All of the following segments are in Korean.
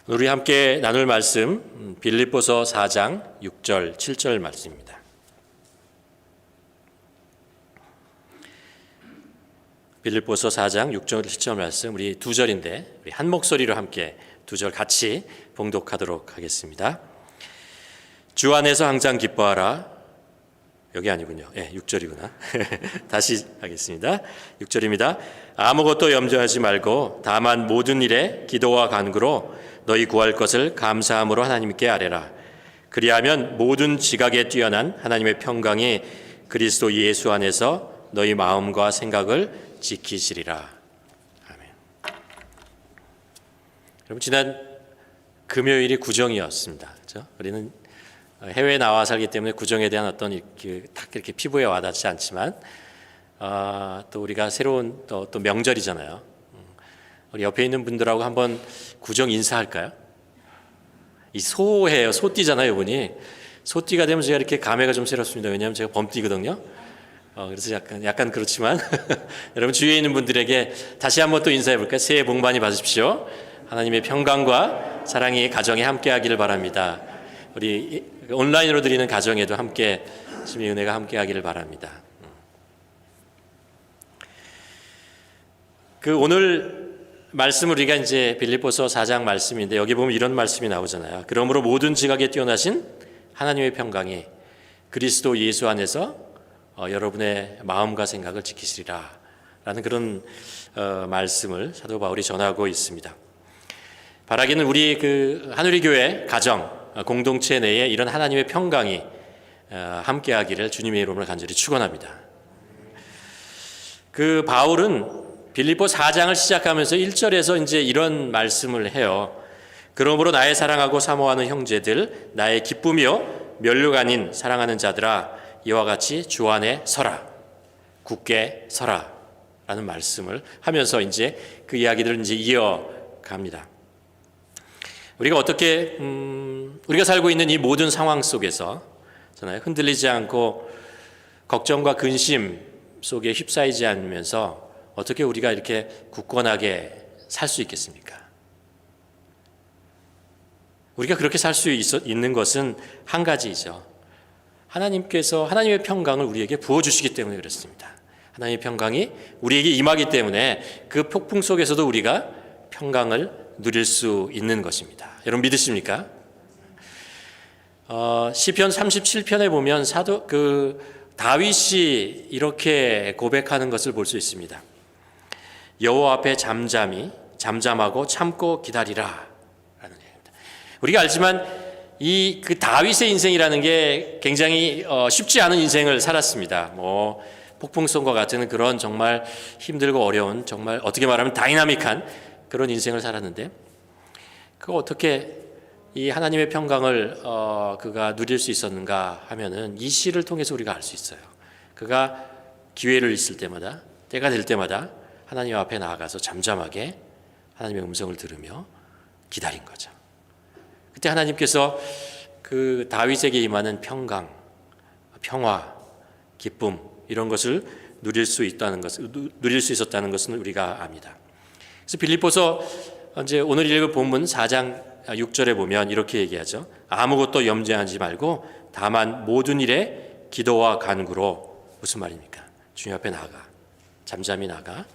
우리 함께 나눌 말씀 빌립보서 4장 6절 7절 말씀입니다. 빌립보서 4장 6절 7절 말씀, 우리 두 절인데 우리 한 목소리로 함께 두 절 같이 봉독하도록 하겠습니다. 주 안에서 항상 기뻐하라. 여기 아니군요. 6절이구나. 다시 하겠습니다. 6절입니다. 아무것도 염려하지 말고 다만 모든 일에 기도와 간구로 너희 구할 것을 감사함으로 하나님께 아뢰라. 그리하면 모든 지각에 뛰어난 하나님의 평강이 그리스도 예수 안에서 너희 마음과 생각을 지키시리라. 아멘. 여러분, 지난 금요일이 구정이었습니다. 그렇죠? 우리는 해외에 나와 살기 때문에 구정에 대한 어떤 딱 이렇게 피부에 와닿지 않지만 또 우리가 새로운 또 명절이잖아요. 우리 옆에 있는 분들하고 한번 구정 인사할까요? 이 소예요. 소띠잖아요, 이분이. 소띠가 되면 제가 이렇게 감회가 좀 새롭습니다. 왜냐하면 제가 범띠거든요. 그래서 약간 그렇지만 여러분 주위에 있는 분들에게 다시 한번 또 인사해 볼까요? 새해 복 많이 받으십시오. 하나님의 평강과 사랑이 가정에 함께하기를 바랍니다. 우리 온라인으로 드리는 가정에도 함께 주님의 은혜가 함께하기를 바랍니다. 오늘 말씀을 우리가 이제 빌립보서 4장 말씀인데 여기 보면 이런 말씀이 나오잖아요. 그러므로 모든 지각에 뛰어나신 하나님의 평강이 그리스도 예수 안에서 여러분의 마음과 생각을 지키시리라 라는 그런 말씀을 사도 바울이 전하고 있습니다. 바라기는 우리 하누리 교회 가정 공동체 내에 이런 하나님의 평강이 함께하기를 주님의 이름으로 간절히 축원합니다. 바울은 빌립보 4장을 시작하면서 1절에서 이제 이런 말씀을 해요. 그러므로 나의 사랑하고 사모하는 형제들, 나의 기쁨이요 면류가 아닌 사랑하는 자들아, 이와 같이 주 안에 서라, 굳게 서라 라는 말씀을 하면서 이제 그 이야기들을 이제 이어갑니다. 우리가 어떻게 우리가 살고 있는 이 모든 상황 속에서 흔들리지 않고 걱정과 근심 속에 휩싸이지 않으면서 어떻게 우리가 이렇게 굳건하게 살 수 있겠습니까? 우리가 그렇게 살 수 있는 것은 한 가지이죠. 하나님께서 하나님의 평강을 우리에게 부어주시기 때문에 그렇습니다. 하나님의 평강이 우리에게 임하기 때문에 그 폭풍 속에서도 우리가 평강을 누릴 수 있는 것입니다. 여러분 믿으십니까? 시편 37편에 보면 다윗이 이렇게 고백하는 것을 볼 수 있습니다. 여호와 앞에 잠잠하고 참고 기다리라 라는 얘기입니다. 우리가 알지만 그 다윗의 인생이라는 게 굉장히 쉽지 않은 인생을 살았습니다. 폭풍성과 같은 그런 정말 힘들고 어려운, 정말 어떻게 말하면 다이나믹한 그런 인생을 살았는데, 그거 어떻게 이 하나님의 평강을 그가 누릴 수 있었는가 하면은 이 시를 통해서 우리가 알 수 있어요. 그가 기회를 있을 때마다, 때가 될 때마다 하나님 앞에 나아가서 잠잠하게 하나님의 음성을 들으며 기다린 거죠. 그때 하나님께서 그 다윗에게 임하는 평강, 평화, 기쁨 이런 것을 누릴 수 있었다는 것은 우리가 압니다. 그래서 빌립보서 이제 오늘 읽을 본문 4장 6절에 보면 이렇게 얘기하죠. 아무것도 염려하지 말고 다만 모든 일에 기도와 간구로, 무슨 말입니까? 주님 앞에 나아가, 잠잠히 나가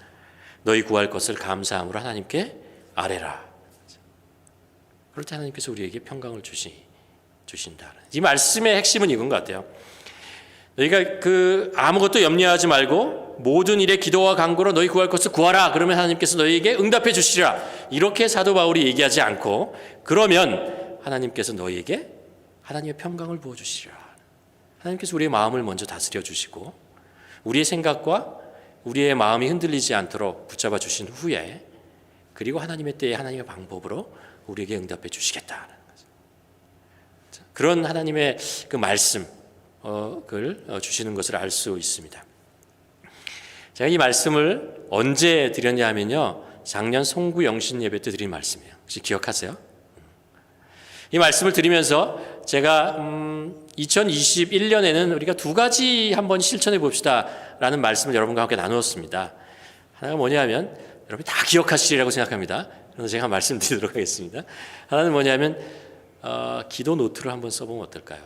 너희 구할 것을 감사함으로 하나님께 아뢰라. 그럴 때 하나님께서 우리에게 평강을 주신다. 이 말씀의 핵심은 이건 것 같아요. 너희가 아무것도 염려하지 말고 모든 일에 기도와 간구로 너희 구할 것을 구하라. 그러면 하나님께서 너희에게 응답해 주시리라. 이렇게 사도 바울이 얘기하지 않고, 그러면 하나님께서 너희에게 하나님의 평강을 부어주시리라. 하나님께서 우리의 마음을 먼저 다스려 주시고 우리의 생각과 우리의 마음이 흔들리지 않도록 붙잡아 주신 후에, 그리고 하나님의 때에 하나님의 방법으로 우리에게 응답해 주시겠다는 거죠. 그런 하나님의 그 말씀을 주시는 것을 알 수 있습니다. 제가 이 말씀을 언제 드렸냐 하면요, 작년 송구 영신 예배 때 드린 말씀이에요. 혹시 기억하세요? 이 말씀을 드리면서 제가 2021년에는 우리가 두 가지 한번 실천해 봅시다 라는 말씀을 여러분과 함께 나누었습니다. 하나가 뭐냐 하면 여러분이 다 기억하시리라고 생각합니다. 그래서 제가 말씀드리도록 하겠습니다. 하나는 뭐냐면 기도 노트를 한번 써보면 어떨까요?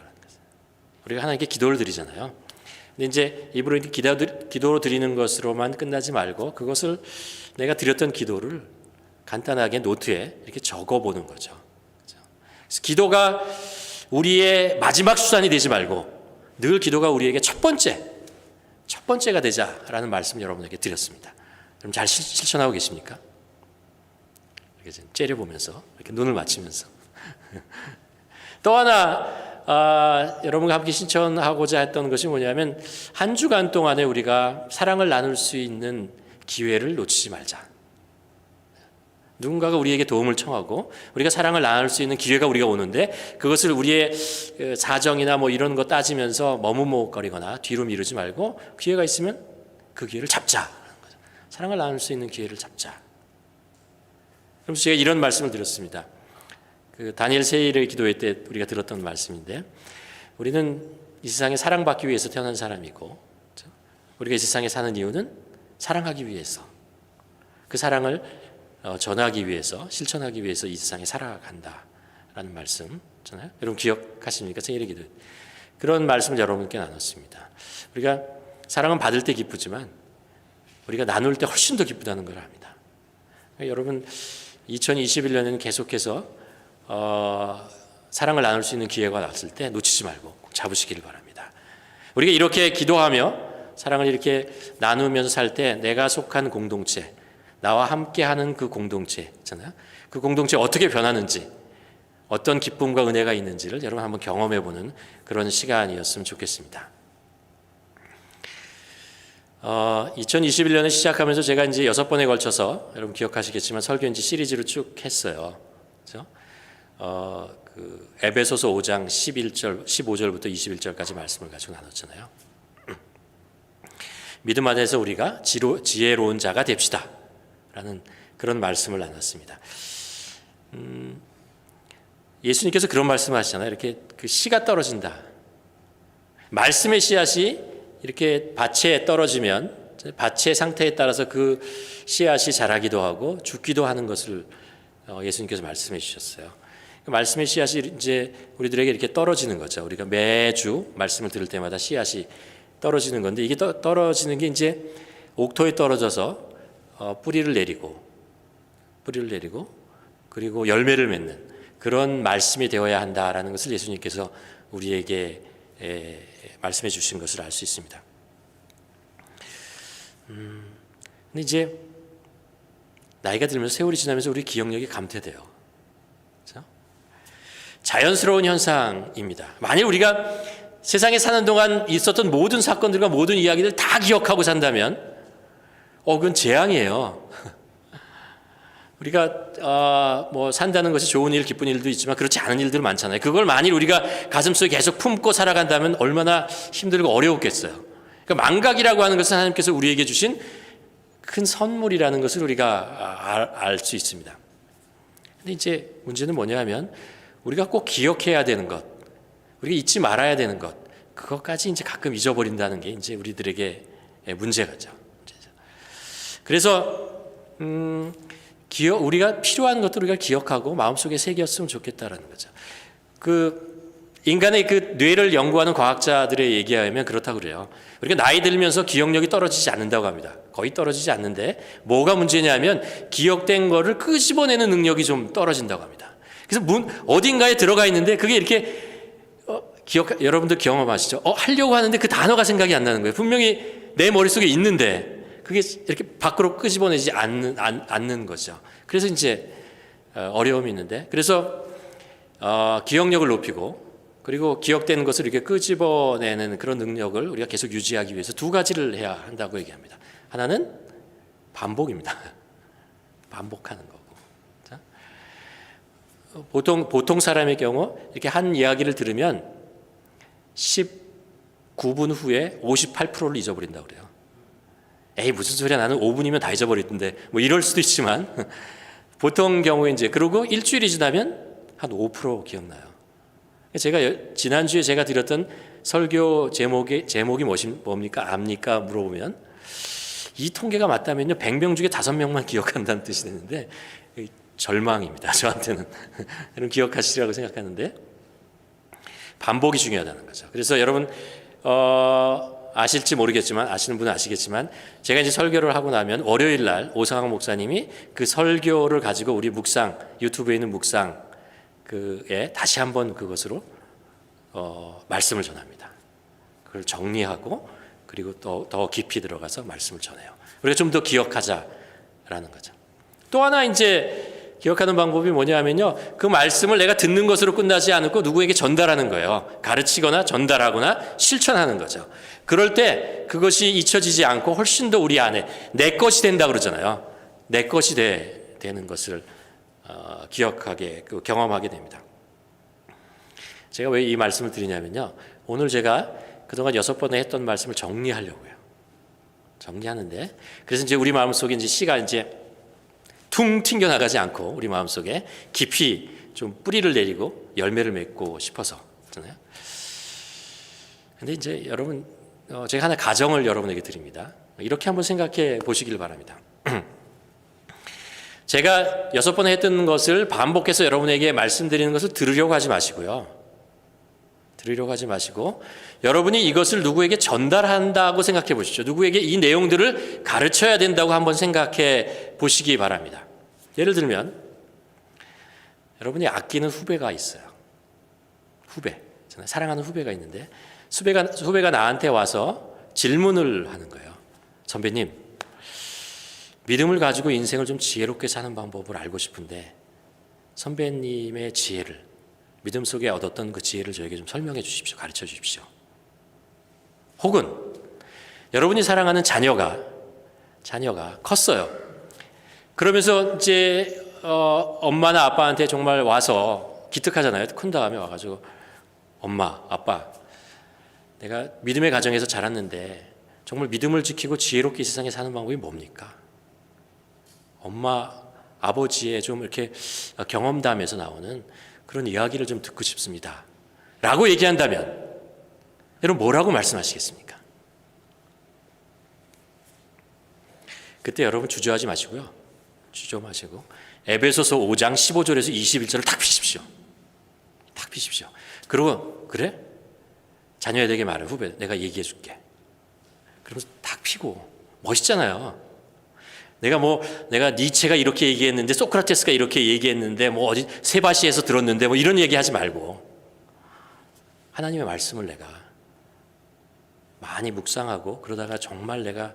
우리가 하나님께 기도를 드리잖아요. 근데 이제 입으로 기도로 드리는 것으로만 끝나지 말고 그것을 내가 드렸던 기도를 간단하게 노트에 이렇게 적어보는 거죠. 그래서 기도가 우리의 마지막 수단이 되지 말고 늘 기도가 우리에게 첫 번째가 되자라는 말씀 여러분에게 드렸습니다. 그럼 잘 실천하고 계십니까? 이렇게 좀 째려보면서 이렇게 눈을 맞추면서 또 하나 여러분과 함께 신청하고자 했던 것이 뭐냐면 한 주간 동안에 우리가 사랑을 나눌 수 있는 기회를 놓치지 말자. 누군가가 우리에게 도움을 청하고 우리가 사랑을 나눌 수 있는 기회가 우리가 오는데 그것을 우리의 사정이나 뭐 이런 거 따지면서 머뭇머뭇거리거나 뒤로 미루지 말고 기회가 있으면 그 기회를 잡자. 사랑을 나눌 수 있는 기회를 잡자. 그럼 제가 이런 말씀을 드렸습니다. 그 다니엘 세일의 기도회 때 우리가 들었던 말씀인데 우리는 이 세상에 사랑받기 위해서 태어난 사람이고 우리가 이 세상에 사는 이유는 사랑하기 위해서 그 사랑을 전하기 위해서 실천하기 위해서 이 세상에 살아간다라는 말씀잖아요. 여러분 기억하십니까? 생일의 기도 그런 말씀을 여러분께 나눴습니다. 우리가 사랑은 받을 때 기쁘지만 우리가 나눌 때 훨씬 더 기쁘다는 걸 압니다. 그러니까 여러분 2021년에는 계속해서 사랑을 나눌 수 있는 기회가 왔을 때 놓치지 말고 꼭 잡으시기를 바랍니다. 우리가 이렇게 기도하며 사랑을 이렇게 나누면서 살 때 내가 속한 공동체, 나와 함께하는 그 공동체 있잖아요. 그 공동체 어떻게 변하는지, 어떤 기쁨과 은혜가 있는지를 여러분 한번 경험해보는 그런 시간이었으면 좋겠습니다. 2021년에 시작하면서 제가 이제 6번에 걸쳐서 여러분 기억하시겠지만 설교인지 시리즈로 쭉 했어요. 그렇죠? 그 에베소서 5장 11절, 15절부터 21절까지 말씀을 가지고 나눴잖아요. 믿음 안에서 우리가 지혜로운 자가 됩시다 라는 그런 말씀을 나눴습니다. 예수님께서 그런 말씀을 하시잖아요. 이렇게 그 씨가 떨어진다. 말씀의 씨앗이 이렇게 밭에 떨어지면 밭의 상태에 따라서 그 씨앗이 자라기도 하고 죽기도 하는 것을 예수님께서 말씀해 주셨어요. 그 말씀의 씨앗이 이제 우리들에게 이렇게 떨어지는 거죠. 우리가 매주 말씀을 들을 때마다 씨앗이 떨어지는 건데 이게 떨어지는 게 이제 옥토에 떨어져서 뿌리를 내리고 그리고 열매를 맺는 그런 말씀이 되어야 한다라는 것을 예수님께서 우리에게 말씀해 주신 것을 알 수 있습니다. 근데 이제 나이가 들면서 세월이 지나면서 우리 기억력이 감퇴돼요. 그렇죠? 자연스러운 현상입니다. 만약 우리가 세상에 사는 동안 있었던 모든 사건들과 모든 이야기들 다 기억하고 산다면 그건 재앙이에요. 우리가 뭐 산다는 것이 좋은 일, 기쁜 일도 있지만 그렇지 않은 일들 많잖아요. 그걸 만일 우리가 가슴속에 계속 품고 살아간다면 얼마나 힘들고 어려웠겠어요. 그러니까 망각이라고 하는 것은 하나님께서 우리에게 주신 큰 선물이라는 것을 우리가 알 수 있습니다. 근데 이제 문제는 뭐냐 하면 우리가 꼭 기억해야 되는 것, 우리가 잊지 말아야 되는 것, 그것까지 이제 가끔 잊어버린다는 게 이제 우리들에게 문제가죠. 그래서 우리가 필요한 것들을 우리가 기억하고 마음속에 새겼으면 좋겠다라는 거죠. 인간의 그 뇌를 연구하는 과학자들의 얘기에 의하면 그렇다고 그래요. 우리가 나이 들면서 기억력이 떨어지지 않는다고 합니다. 거의 떨어지지 않는데 뭐가 문제냐면 기억된 거를 끄집어내는 능력이 좀 떨어진다고 합니다. 그래서 어딘가에 들어가 있는데 그게 이렇게 여러분들 경험하시죠? 하려고 하는데 그 단어가 생각이 안 나는 거예요. 분명히 내 머릿속에 있는데 그게 이렇게 밖으로 끄집어내지 않는 거죠. 그래서 이제 어려움이 있는데 그래서 기억력을 높이고 그리고 기억되는 것을 이렇게 끄집어내는 그런 능력을 우리가 계속 유지하기 위해서 두 가지를 해야 한다고 얘기합니다. 하나는 반복입니다. 반복하는 거고. 자? 보통 사람의 경우 이렇게 한 이야기를 들으면 19분 후에 58%를 잊어버린다고 그래요. 에이 무슨 소리야, 나는 5분이면 다 잊어버리던데 뭐 이럴 수도 있지만 보통 경우에 이제 그러고 일주일이 지나면 한 5% 기억나요. 제가 지난주에 제가 드렸던 설교 제목이 뭡니까? 압니까? 물어보면 이 통계가 맞다면요 100명 중에 5명만 기억한다는 뜻이 되는데 절망입니다. 저한테는. 여러분 기억하시리라고 생각하는데 반복이 중요하다는 거죠. 그래서 여러분 아실지 모르겠지만 아시는 분은 아시겠지만 제가 이제 설교를 하고 나면 월요일 날 오상학 목사님이 그 설교를 가지고 우리 묵상 유튜브에 있는 묵상 그에 다시 한번 그것으로 말씀을 전합니다. 그걸 정리하고 그리고 더 깊이 들어가서 말씀을 전해요. 우리가 좀 더 기억하자라는 거죠. 또 하나 이제 기억하는 방법이 뭐냐면요, 그 말씀을 내가 듣는 것으로 끝나지 않고 누구에게 전달하는 거예요. 가르치거나 전달하거나 실천하는 거죠. 그럴 때 그것이 잊혀지지 않고 훨씬 더 우리 안에 내 것이 된다 그러잖아요. 내 것이 되는 것을 기억하게 경험하게 됩니다. 제가 왜 이 말씀을 드리냐면요, 오늘 제가 그동안 6번에 했던 말씀을 정리하려고요. 정리하는데 그래서 이제 우리 마음속에 이제 씨가 이제 퉁 튕겨 나가지 않고 우리 마음속에 깊이 좀 뿌리를 내리고 열매를 맺고 싶어서 그렇잖아요. 근데 이제 여러분 제가 하나 가정을 여러분에게 드립니다. 이렇게 한번 생각해 보시길 바랍니다. 제가 6번에 했던 것을 반복해서 여러분에게 말씀드리는 것을 들으려고 하지 마시고요. 들으려고 하지 마시고 여러분이 이것을 누구에게 전달한다고 생각해 보십시오. 누구에게 이 내용들을 가르쳐야 된다고 한번 생각해 보시기 바랍니다. 예를 들면 여러분이 아끼는 후배가 있어요. 후배, 사랑하는 후배가 있는데 후배가 나한테 와서 질문을 하는 거예요. 선배님, 믿음을 가지고 인생을 좀 지혜롭게 사는 방법을 알고 싶은데 선배님의 지혜를, 믿음 속에 얻었던 그 지혜를 저에게 좀 설명해 주십시오. 가르쳐 주십시오. 혹은 여러분이 사랑하는 자녀가 컸어요. 그러면서 이제 엄마나 아빠한테 정말 와서 기특하잖아요. 큰 다음에 와가지고 엄마, 아빠, 내가 믿음의 가정에서 자랐는데 정말 믿음을 지키고 지혜롭게 이 세상에 사는 방법이 뭡니까? 엄마, 아버지의 좀 이렇게 경험담에서 나오는 그런 이야기를 좀 듣고 싶습니다. 라고 얘기한다면 여러분 뭐라고 말씀하시겠습니까? 그때 여러분 주저하지 마시고요. 주저 마시고 에베소서 5장 15절에서 21절을 탁 피십시오. 탁 피십시오. 그리고 그래? 자녀에게 말해. 후배 내가 얘기해 줄게. 그러면서 탁 피고 멋있잖아요. 내가 니체가 이렇게 얘기했는데 소크라테스가 이렇게 얘기했는데 뭐 어디 세바시에서 들었는데 뭐 이런 얘기 하지 말고 하나님의 말씀을 내가 많이 묵상하고 그러다가 정말 내가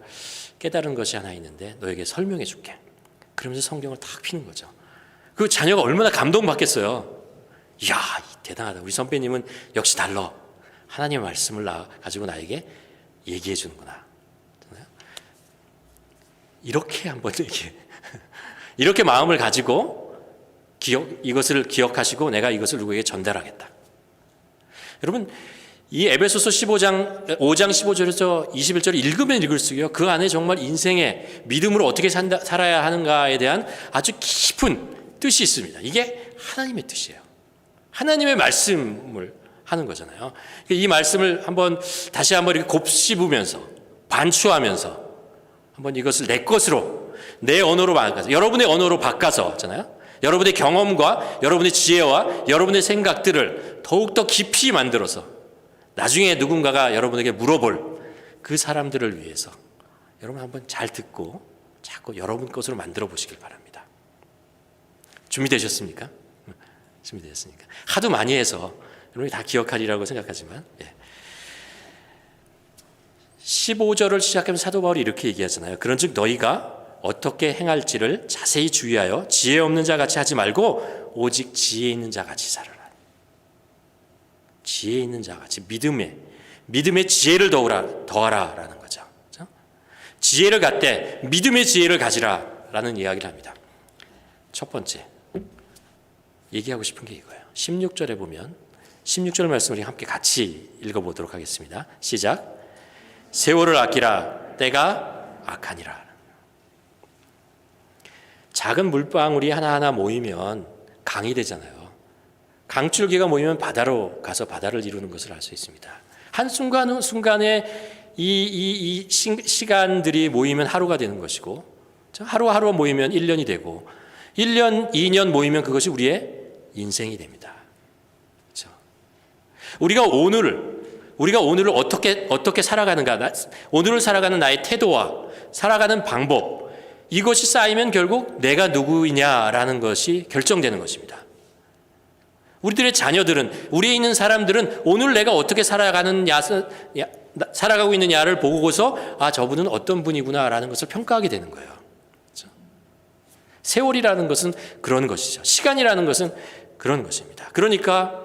깨달은 것이 하나 있는데 너에게 설명해 줄게. 그러면서 성경을 탁 피는 거죠. 그 자녀가 얼마나 감동받겠어요. 이야, 대단하다. 우리 선배님은 역시 달라. 하나님의 말씀을 가지고 나에게 얘기해 주는구나. 이렇게 한번 이렇게 마음을 가지고 이것을 기억하시고 내가 이것을 누구에게 전달하겠다. 여러분 이 에베소서 5장 15절에서 21절을 읽으면 읽을수록요 그 안에 정말 인생의 믿음으로 어떻게 살아야 하는가에 대한 아주 깊은 뜻이 있습니다. 이게 하나님의 뜻이에요. 하나님의 말씀을 하는 거잖아요. 이 말씀을 다시 한번 이렇게 곱씹으면서 반추하면서 한번 이것을 내 것으로 내 언어로 바꿔서 여러분의 언어로 바꿔서 잖아요. 여러분의 경험과 여러분의 지혜와 여러분의 생각들을 더욱더 깊이 만들어서 나중에 누군가가 여러분에게 물어볼 그 사람들을 위해서 여러분 한번 잘 듣고 자꾸 여러분 것으로 만들어 보시길 바랍니다. 준비되셨습니까? 준비되셨습니까? 하도 많이 해서 여러분이 다 기억하리라고 생각하지만 15절을 시작하면 사도 바울이 이렇게 얘기하잖아요. 그런즉 너희가 어떻게 행할지를 자세히 주의하여 지혜 없는 자 같이 하지 말고 오직 지혜 있는 자 같이 살아라. 지혜 있는 자 같이 믿음의 지혜를 더하라라는 거죠. 그렇죠? 지혜를 갖되 믿음의 지혜를 가지라라는 이야기를 합니다. 첫 번째 얘기하고 싶은 게 이거예요. 16절에 보면 16절 말씀을 함께 같이 읽어보도록 하겠습니다. 시작. 세월을 아끼라 때가 악하니라. 작은 물방울이 하나하나 모이면 강이 되잖아요. 강줄기가 모이면 바다로 가서 바다를 이루는 것을 알 수 있습니다. 한순간에 시간들이 모이면 하루가 되는 것이고 하루하루 모이면 1년이 되고 1년, 2년 모이면 그것이 우리의 인생이 됩니다. 그렇죠? 우리가 오늘을 어떻게 살아가는가, 오늘을 살아가는 나의 태도와 살아가는 방법, 이것이 쌓이면 결국 내가 누구이냐라는 것이 결정되는 것입니다. 우리들의 자녀들은, 우리에 있는 사람들은 오늘 내가 어떻게 살아가고 있느냐를 보고서 저분은 어떤 분이구나라는 것을 평가하게 되는 거예요. 그렇죠? 세월이라는 것은 그런 것이죠. 시간이라는 것은 그런 것입니다. 그러니까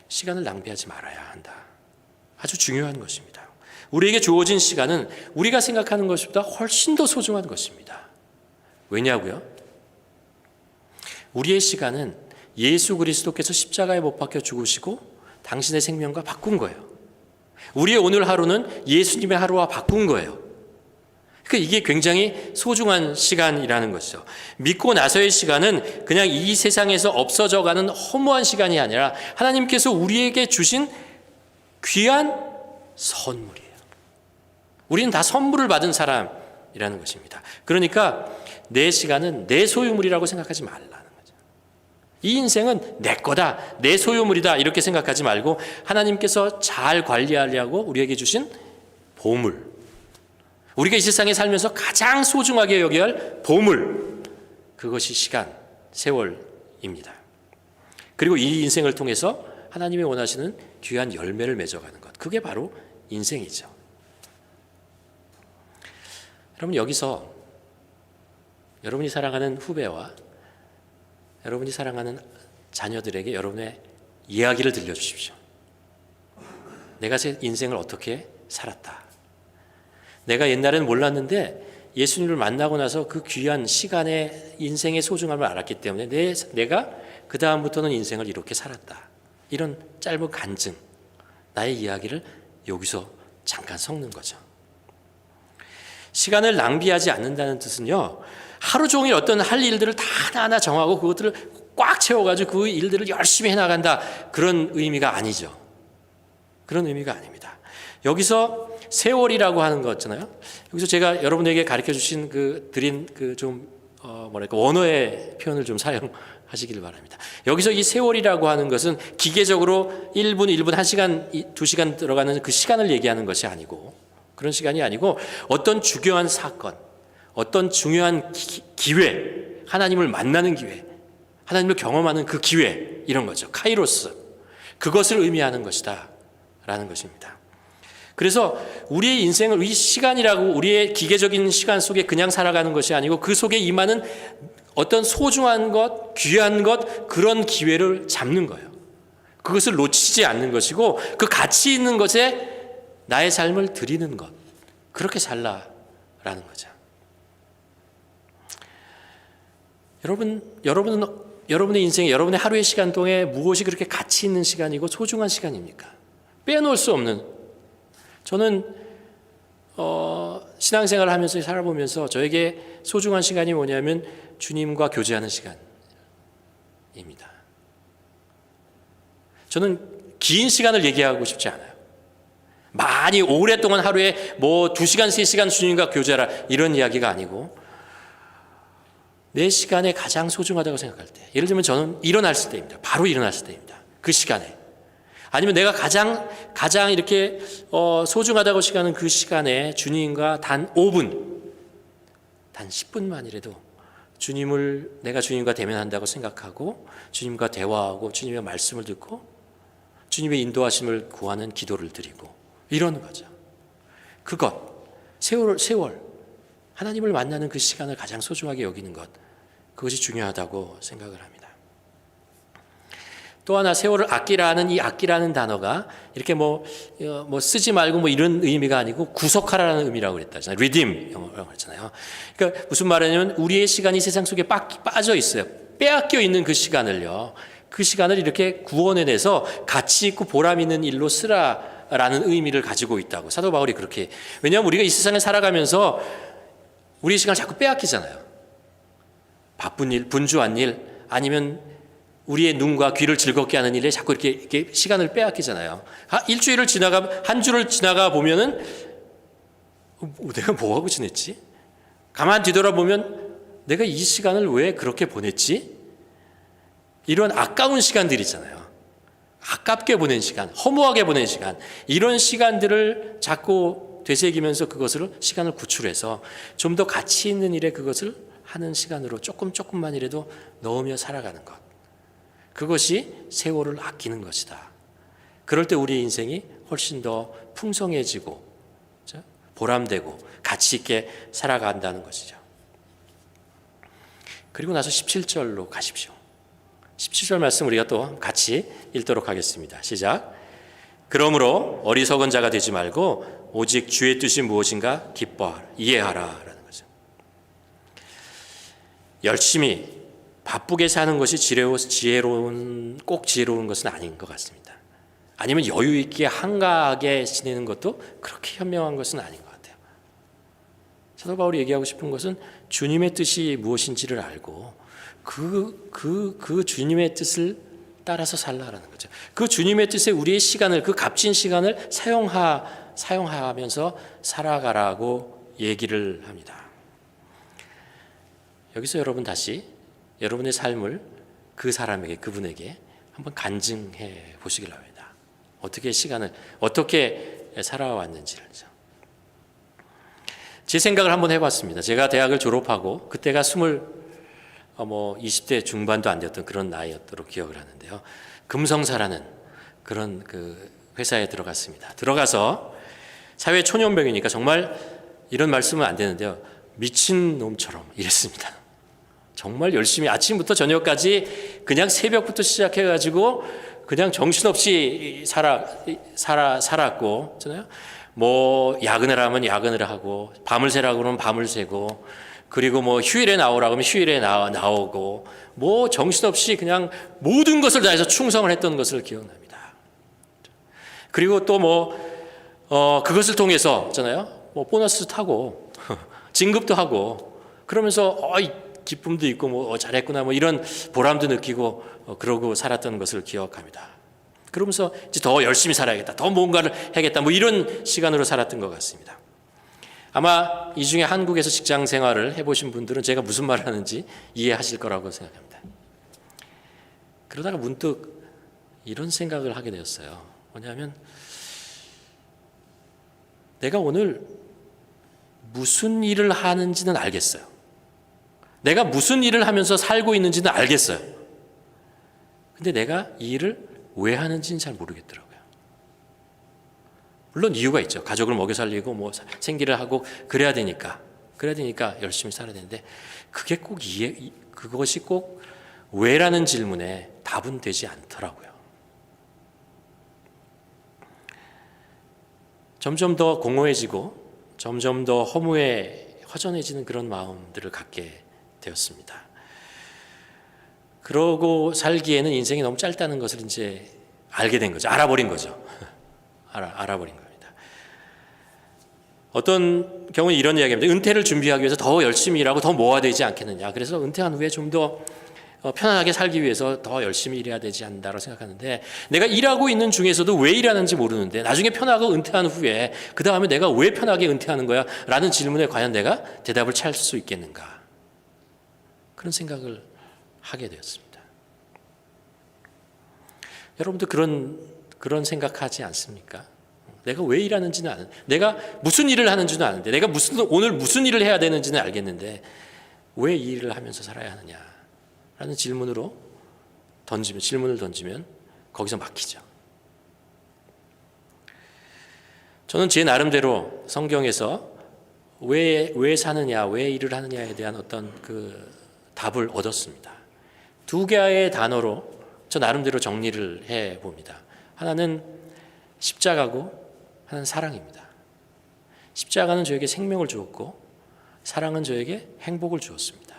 시간을 낭비하지 말아야 한다. 아주 중요한 것입니다. 우리에게 주어진 시간은 우리가 생각하는 것보다 훨씬 더 소중한 것입니다. 왜냐고요? 우리의 시간은 예수 그리스도께서 십자가에 못 박혀 죽으시고 당신의 생명과 바꾼 거예요. 우리의 오늘 하루는 예수님의 하루와 바꾼 거예요. 그러니까 이게 굉장히 소중한 시간이라는 것이죠. 믿고 나서의 시간은 그냥 이 세상에서 없어져가는 허무한 시간이 아니라 하나님께서 우리에게 주신 귀한 선물이에요. 우리는 다 선물을 받은 사람이라는 것입니다. 그러니까 내 시간은 내 소유물이라고 생각하지 말라는 거죠. 이 인생은 내 거다, 내 소유물이다 이렇게 생각하지 말고 하나님께서 잘 관리하려고 우리에게 주신 보물, 우리가 이 세상에 살면서 가장 소중하게 여겨야 할 보물, 그것이 시간, 세월입니다. 그리고 이 인생을 통해서 하나님이 원하시는 귀한 열매를 맺어가는 것, 그게 바로 인생이죠. 여러분, 여기서 여러분이 사랑하는 후배와 여러분이 사랑하는 자녀들에게 여러분의 이야기를 들려주십시오. 내가 제 인생을 어떻게 살았다. 내가 옛날에는 몰랐는데 예수님을 만나고 나서 그 귀한 시간의 인생의 소중함을 알았기 때문에 내가 그 다음부터는 인생을 이렇게 살았다. 이런 짧은 간증, 나의 이야기를 여기서 잠깐 섞는 거죠. 시간을 낭비하지 않는다는 뜻은요, 하루 종일 어떤 할 일들을 다 하나하나 정하고 그것들을 꽉 채워가지고 그 일들을 열심히 해나간다, 그런 의미가 아니죠. 그런 의미가 아닙니다. 여기서 세월이라고 하는 거 있잖아요. 여기서 제가 여러분에게 가르쳐 주신 드린 원어의 표현을 좀 사용하시길 바랍니다. 여기서 이 세월이라고 하는 것은 기계적으로 1분, 1분, 1시간, 2시간 들어가는 그 시간을 얘기하는 것이 아니고, 그런 시간이 아니고 어떤 중요한 사건, 어떤 중요한 기회, 하나님을 만나는 기회, 하나님을 경험하는 그 기회, 이런 거죠. 카이로스, 그것을 의미하는 것이다 라는 것입니다. 그래서 우리의 인생을 이 시간이라고 우리의 기계적인 시간 속에 그냥 살아가는 것이 아니고 그 속에 임하는 어떤 소중한 것, 귀한 것, 그런 기회를 잡는 거예요. 그것을 놓치지 않는 것이고 그 가치 있는 것에 나의 삶을 드리는 것, 그렇게 살라라는 거죠. 여러분은 여러분의 인생에, 여러분의 하루의 시간 동안에 무엇이 그렇게 가치 있는 시간이고 소중한 시간입니까? 빼놓을 수 없는. 저는 신앙생활을 하면서 살아보면서 저에게 소중한 시간이 뭐냐면 주님과 교제하는 시간입니다. 저는 긴 시간을 얘기하고 싶지 않아요. 많이 오랫동안 하루에 2시간, 3시간 주님과 교제하라, 이런 이야기가 아니고 내 시간에 가장 소중하다고 생각할 때, 예를 들면 저는 일어났을 때입니다. 바로 일어났을 때입니다. 그 시간에. 아니면 내가 가장 이렇게 소중하다고 생각하는 그 시간에 주님과 단 5분, 단 10분만이라도 내가 주님과 대면한다고 생각하고 주님과 대화하고 주님의 말씀을 듣고 주님의 인도하심을 구하는 기도를 드리고 이러는 거죠. 세월, 하나님을 만나는 그 시간을 가장 소중하게 여기는 것, 그것이 중요하다고 생각을 합니다. 또 하나, 세월을 아끼라는 이 아끼라는 단어가 이렇게 쓰지 말고 이런 의미가 아니고 구속하라는 의미라고 그랬잖아요. redeem 영어라고 그랬잖아요. 그러니까 무슨 말이냐면 우리의 시간이 세상 속에 빠져 있어요. 빼앗겨 있는 그 시간을요. 그 시간을 이렇게 구원해내서 가치 있고 보람 있는 일로 쓰라라는 의미를 가지고 있다고 사도 바울이 그렇게. 왜냐하면 우리가 이 세상에 살아가면서 우리의 시간을 자꾸 빼앗기잖아요. 바쁜 일, 분주한 일, 아니면 우리의 눈과 귀를 즐겁게 하는 일에 자꾸 이렇게 시간을 빼앗기잖아요. 한 주를 지나가 보면은 내가 뭐하고 지냈지? 가만 뒤돌아보면 내가 이 시간을 왜 그렇게 보냈지? 이런 아까운 시간들 있잖아요. 아깝게 보낸 시간, 허무하게 보낸 시간, 이런 시간들을 자꾸 되새기면서 그것을 시간을 구출해서 좀 더 가치 있는 일에 그것을 하는 시간으로 조금만이라도 넣으며 살아가는 것. 그것이 세월을 아끼는 것이다. 그럴 때 우리의 인생이 훨씬 더 풍성해지고 보람되고 가치 있게 살아간다는 것이죠. 그리고 나서 17절로 가십시오. 17절 말씀 우리가 또 같이 읽도록 하겠습니다. 시작. 그러므로 어리석은 자가 되지 말고 오직 주의 뜻이 무엇인가 기뻐하라, 이해하라 라는 거죠. 열심히 바쁘게 사는 것이 꼭 지혜로운 것은 아닌 것 같습니다. 아니면 여유 있게 한가하게 지내는 것도 그렇게 현명한 것은 아닌 것 같아요. 사도 바울이 얘기하고 싶은 것은 주님의 뜻이 무엇인지를 알고 그 주님의 뜻을 따라서 살라라는 거죠. 그 주님의 뜻에 우리의 시간을, 그 값진 시간을 사용하면서 살아가라고 얘기를 합니다. 여기서 여러분 다시 여러분의 삶을 그 사람에게, 그분에게 한번 간증해 보시길 바랍니다. 어떻게 살아왔는지를. 제 생각을 한번 해봤습니다. 제가 대학을 졸업하고 그때가 20대 중반도 안 되었던 그런 나이였도록 기억을 하는데요. 금성사라는 그런 그 회사에 들어갔습니다. 들어가서 사회 초년병이니까 정말 이런 말씀은 안 되는데요. 미친 놈처럼 일했습니다. 정말 열심히 아침부터 저녁까지 그냥 새벽부터 시작해가지고 그냥 정신없이 살았고, 뭐 야근을 하면 야근을 하고, 밤을 새라고 그러면 밤을 새고, 그리고 뭐 휴일에 나오라고 하면 휴일에 나오고, 뭐 정신없이 그냥 모든 것을 다해서 충성을 했던 것을 기억납니다. 그리고 또 그것을 통해서 뭐 보너스 타고 진급도 하고 그러면서 기쁨도 있고 잘했구나 이런 보람도 느끼고 그러고 살았던 것을 기억합니다. 그러면서 이제 더 열심히 살아야겠다, 더 뭔가를 해야겠다 이런 시간으로 살았던 것 같습니다. 아마 이 중에 한국에서 직장 생활을 해보신 분들은 제가 무슨 말을 하는지 이해하실 거라고 생각합니다. 그러다가 문득 이런 생각을 하게 되었어요. 뭐냐면 내가 오늘 무슨 일을 하는지는 알겠어요. 내가 무슨 일을 하면서 살고 있는지는 알겠어요. 근데 내가 이 일을 왜 하는지는 잘 모르겠더라고요. 물론 이유가 있죠. 가족을 먹여 살리고 생기를 하고 그래야 되니까 열심히 살아야 되는데 그것이 꼭 왜라는 질문에 답은 되지 않더라고요. 점점 더 공허해지고 점점 더 허전해지는 그런 마음들을 갖게 되었습니다. 그러고 살기에는 인생이 너무 짧다는 것을 이제 알게 된 거죠. 알아버린 거죠. 알아버린 겁니다. 어떤 경우는 이런 이야기입니다. 은퇴를 준비하기 위해서 더 열심히 일하고 더 모아야 되지 않겠느냐. 그래서 은퇴한 후에 좀 더 편안하게 살기 위해서 더 열심히 일해야 되지 않는다고 생각하는데, 내가 일하고 있는 중에서도 왜 일하는지 모르는데 나중에 편하고 은퇴한 후에 그 다음에 내가 왜 편하게 은퇴하는 거야? 라는 질문에 과연 내가 대답을 찾을 수 있겠는가? 그런 생각을 하게 되었습니다. 여러분도 그런 생각하지 않습니까? 내가 왜 일하는지는 아는데, 내가 무슨 일을 하는지는 아는데, 내가 오늘 무슨 일을 해야 되는지는 알겠는데 왜 이 일을 하면서 살아야 하느냐라는 질문을 던지면 거기서 막히죠. 저는 제 나름대로 성경에서 왜 사느냐, 왜 일을 하느냐에 대한 어떤 그 답을 얻었습니다. 두 개의 단어로 저 나름대로 정리를 해봅니다. 하나는 십자가고 하나는 사랑입니다. 십자가는 저에게 생명을 주었고 사랑은 저에게 행복을 주었습니다.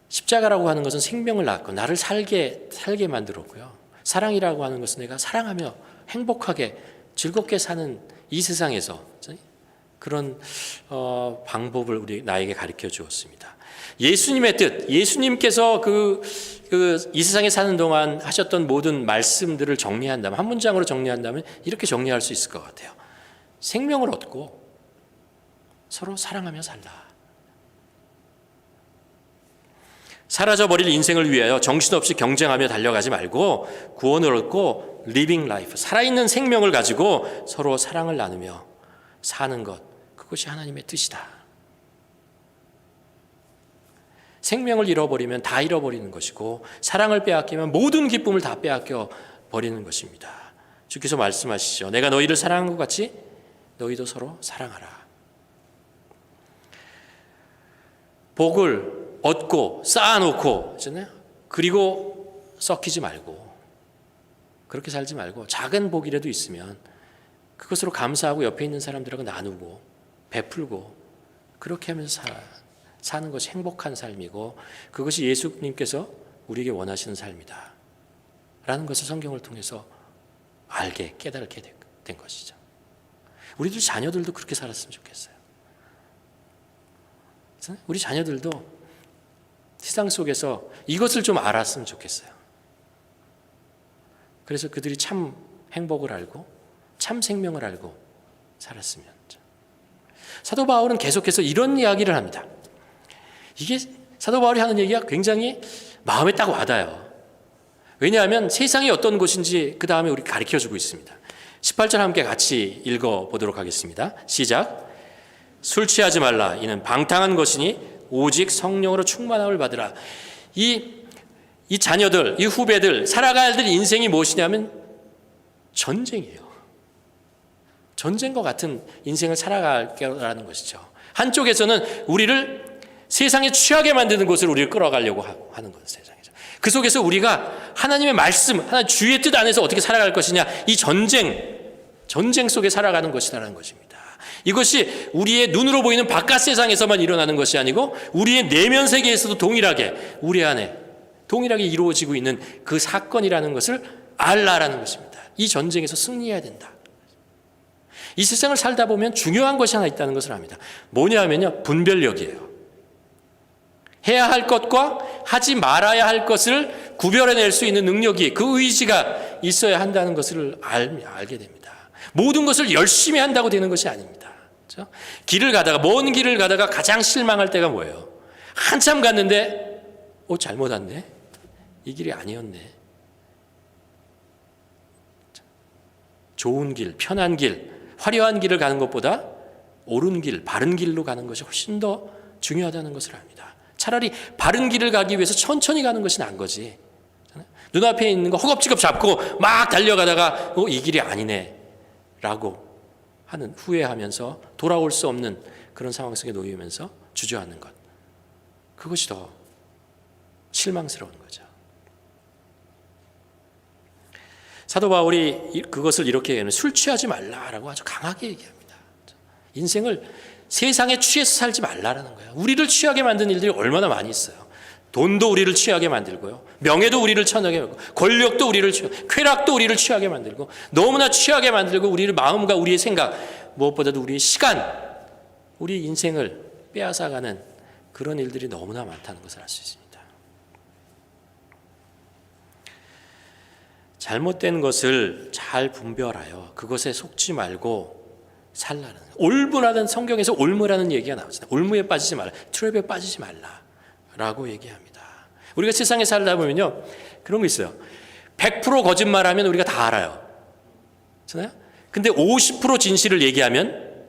십자가라고 하는 것은 생명을 낳고 나를 살게 만들었고요. 사랑이라고 하는 것은 내가 사랑하며 행복하게 즐겁게 사는 이 세상에서 그런 방법을 나에게 가르쳐 주었습니다. 예수님의 뜻, 예수님께서 이 세상에 사는 동안 하셨던 모든 말씀들을 정리한다면, 한 문장으로 정리한다면 이렇게 정리할 수 있을 것 같아요. 생명을 얻고 서로 사랑하며 살라. 사라져버릴 인생을 위하여 정신없이 경쟁하며 달려가지 말고 구원을 얻고 living life, 살아있는 생명을 가지고 서로 사랑을 나누며 사는 것, 그것이 하나님의 뜻이다. 생명을 잃어버리면 다 잃어버리는 것이고 사랑을 빼앗기면 모든 기쁨을 다 빼앗겨 버리는 것입니다. 주께서 말씀하시죠. 내가 너희를 사랑한 것 같이 너희도 서로 사랑하라. 복을 얻고 쌓아놓고 있잖아요. 그리고 썩히지 말고 그렇게 살지 말고 작은 복이라도 있으면 그것으로 감사하고 옆에 있는 사람들하고 나누고 베풀고 그렇게 하면서 사는 것이 행복한 삶이고 그것이 예수님께서 우리에게 원하시는 삶이다 라는 것을 성경을 통해서 알게 깨닫게 된 것이죠. 우리들 자녀들도 그렇게 살았으면 좋겠어요. 우리 자녀들도 세상 속에서 이것을 좀 알았으면 좋겠어요. 그래서 그들이 참 행복을 알고 참 생명을 알고 살았으면. 사도 바울은 계속해서 이런 이야기를 합니다. 이게 사도 바울이 하는 얘기가 굉장히 마음에 딱 와닿아요. 왜냐하면 세상이 어떤 곳인지 그 다음에 우리 가르쳐주고 있습니다. 18절 함께 같이 읽어보도록 하겠습니다. 시작. 술 취하지 말라. 이는 방탕한 것이니 오직 성령으로 충만함을 받으라. 이 자녀들, 이 후배들 살아가야 될 인생이 무엇이냐면 전쟁이에요. 전쟁과 같은 인생을 살아가라는 것이죠. 한쪽에서는 우리를 세상에 취하게 만드는 곳을 우리를 끌어가려고 하는 것, 세상이죠. 그 속에서 우리가 하나님의 말씀, 하나님 주의 뜻 안에서 어떻게 살아갈 것이냐, 이 전쟁 속에 살아가는 것이라는 것입니다. 이것이 우리의 눈으로 보이는 바깥 세상에서만 일어나는 것이 아니고 우리의 내면 세계에서도 동일하게 우리 안에 동일하게 이루어지고 있는 그 사건이라는 것을 알라라는 것입니다. 이 전쟁에서 승리해야 된다. 이 세상을 살다 보면 중요한 것이 하나 있다는 것을 압니다. 뭐냐면요, 분별력이에요. 해야 할 것과 하지 말아야 할 것을 구별해낼 수 있는 능력이, 그 의지가 있어야 한다는 것을 알게 됩니다. 모든 것을 열심히 한다고 되는 것이 아닙니다. 그렇죠? 먼 길을 가다가 가장 실망할 때가 뭐예요? 한참 갔는데 잘못 왔네. 이 길이 아니었네. 좋은 길, 편한 길, 화려한 길을 가는 것보다 옳은 길, 바른 길로 가는 것이 훨씬 더 중요하다는 것을 압니다. 차라리 바른 길을 가기 위해서 천천히 가는 것이 나은 거지. 눈앞에 있는 거 허겁지겁 잡고 막 달려가다가 이 길이 아니네 라고 하는, 후회하면서 돌아올 수 없는 그런 상황 속에 놓이면서 주저하는 것, 그것이 더 실망스러운 거죠. 사도 바울이 그것을 이렇게 얘기하는, 술 취하지 말라라고 아주 강하게 얘기합니다. 인생을 세상에 취해서 살지 말라라는 거예요. 우리를 취하게 만든 일들이 얼마나 많이 있어요. 돈도 우리를 취하게 만들고요, 명예도 우리를 천하게 만들고, 권력도 우리를 쾌락도 우리를 취하게 만들고, 너무나 취하게 만들고, 우리의 마음과 우리의 생각, 무엇보다도 우리의 시간, 우리 인생을 빼앗아가는 그런 일들이 너무나 많다는 것을 알 수 있습니다. 잘못된 것을 잘 분별하여 그것에 속지 말고 살라는 거예요. 올무라는, 성경에서 올무라는 얘기가 나오잖아요. 올무에 빠지지 말라, 트랩에 빠지지 말라라고 얘기합니다. 우리가 세상에 살다 보면요, 그런 거 있어요. 100% 거짓말하면 우리가 다 알아요. 그렇잖아요? 근데 50% 진실을 얘기하면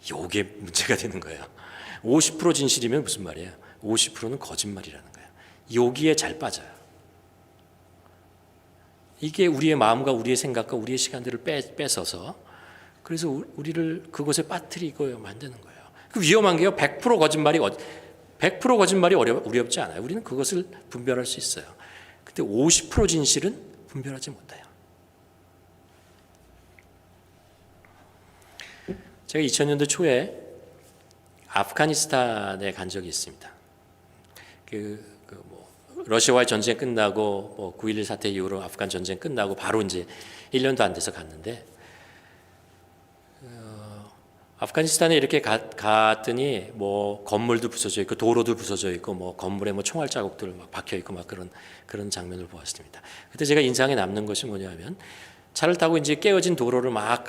이게 문제가 되는 거예요. 50% 진실이면 무슨 말이에요? 50%는 거짓말이라는 거예요. 여기에 잘 빠져요. 이게 우리의 마음과 우리의 생각과 우리의 시간들을 뺏어서, 그래서 우리를 그곳에 빠뜨리고 만드는 거예요. 그 위험한 게요, 100% 거짓말이 어렵지 않아요. 우리는 그것을 분별할 수 있어요. 근데 50% 진실은 분별하지 못해요. 제가 2000년대 초에 아프가니스탄에 간 적이 있습니다. 러시아와의 전쟁 끝나고 9.11 사태 이후로 아프간 전쟁 끝나고 바로 이제 1년도 안 돼서 갔는데, 아프가니스탄에 이렇게 갔더니 건물도 부서져 있고 도로도 부서져 있고 건물에 총알 자국들 막 박혀 있고 막 그런 장면을 보았습니다. 그때 제가 인상에 남는 것이 뭐냐면, 차를 타고 이제 깨어진 도로를 막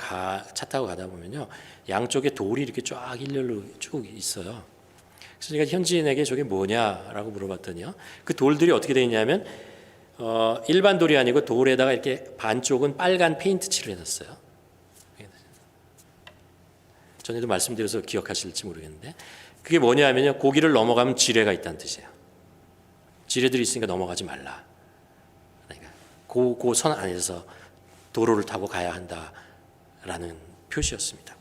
차 타고 가다 보면요, 양쪽에 돌이 이렇게 쫙 일렬로 쭉 있어요. 그래서 제가 현지인에게 저게 뭐냐라고 물어봤더니요, 그 돌들이 어떻게 되어 있냐면 일반 돌이 아니고 돌에다가 이렇게 반쪽은 빨간 페인트 칠을 해놨어요. 전에도 말씀드려서 기억하실지 모르겠는데, 그게 뭐냐면요, 고기를 넘어가면 지뢰가 있다는 뜻이에요. 지뢰들이 있으니까 넘어가지 말라. 그러니까 그 선 안에서 도로를 타고 가야 한다라는 표시였습니다.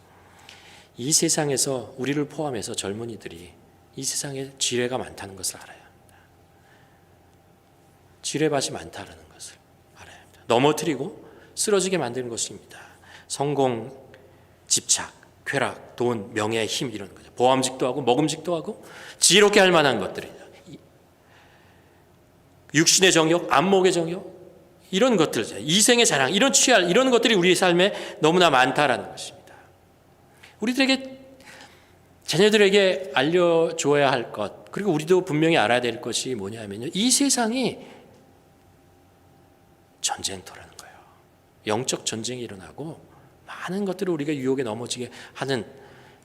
이 세상에서 우리를 포함해서 젊은이들이 이 세상에 지뢰가 많다는 것을 알아야 합니다. 지뢰밭이 많다는 것을 알아야 합니다. 넘어뜨리고 쓰러지게 만드는 것입니다. 성공, 집착, 쾌락, 돈, 명예, 힘, 이런 거죠. 보암직도 하고 먹음직도 하고 지혜롭게 할 만한 것들이죠. 육신의 정욕, 안목의 정욕, 이런 것들, 이생의 자랑, 이런 취할, 이런 것들이 우리의 삶에 너무나 많다라는 것입니다. 우리들에게, 자녀들에게 알려줘야 할 것, 그리고 우리도 분명히 알아야 될 것이 뭐냐면요, 이 세상이 전쟁터라는 거예요. 영적 전쟁이 일어나고 많은 것들을 우리가 유혹에 넘어지게 하는,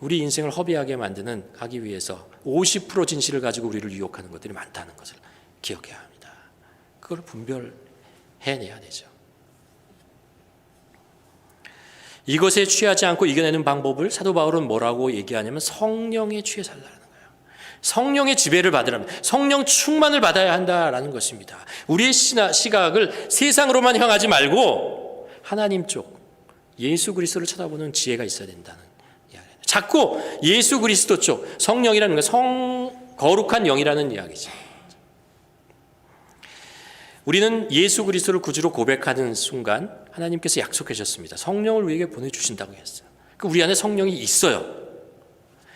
우리 인생을 허비하게 만드는, 하기 위해서 50% 진실을 가지고 우리를 유혹하는 것들이 많다는 것을 기억해야 합니다. 그걸 분별해내야 되죠. 이것에 취하지 않고 이겨내는 방법을 사도 바울은 뭐라고 얘기하냐면 성령에 취해 살라는 거예요. 성령의 지배를 받으라면, 성령 충만을 받아야 한다라는 것입니다. 우리의 시각을 세상으로만 향하지 말고 하나님 쪽, 예수 그리스도를 쳐다보는 지혜가 있어야 된다는 이야기입니다. 자꾸 예수 그리스도 쪽, 성령이라는 건 거룩한 영이라는 이야기죠. 우리는 예수 그리스도를 구주로 고백하는 순간 하나님께서 약속하셨습니다. 성령을 우리에게 보내주신다고 했어요. 우리 안에 성령이 있어요.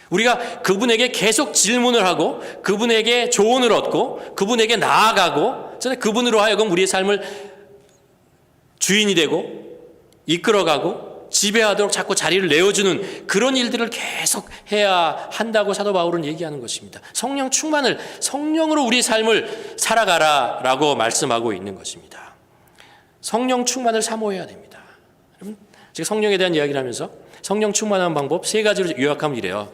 우리가 그분에게 계속 질문을 하고 그분에게 조언을 얻고 그분에게 나아가고 그분으로 하여금 우리의 삶을 주인이 되고 이끌어가고 지배하도록 자꾸 자리를 내어주는 그런 일들을 계속 해야 한다고 사도 바울은 얘기하는 것입니다. 성령 충만을, 성령으로 우리 삶을 살아가라라고 말씀하고 있는 것입니다. 성령 충만을 사모해야 됩니다. 여러분, 제가 성령에 대한 이야기를 하면서 성령 충만한 방법 3가지로 요약하면 이래요.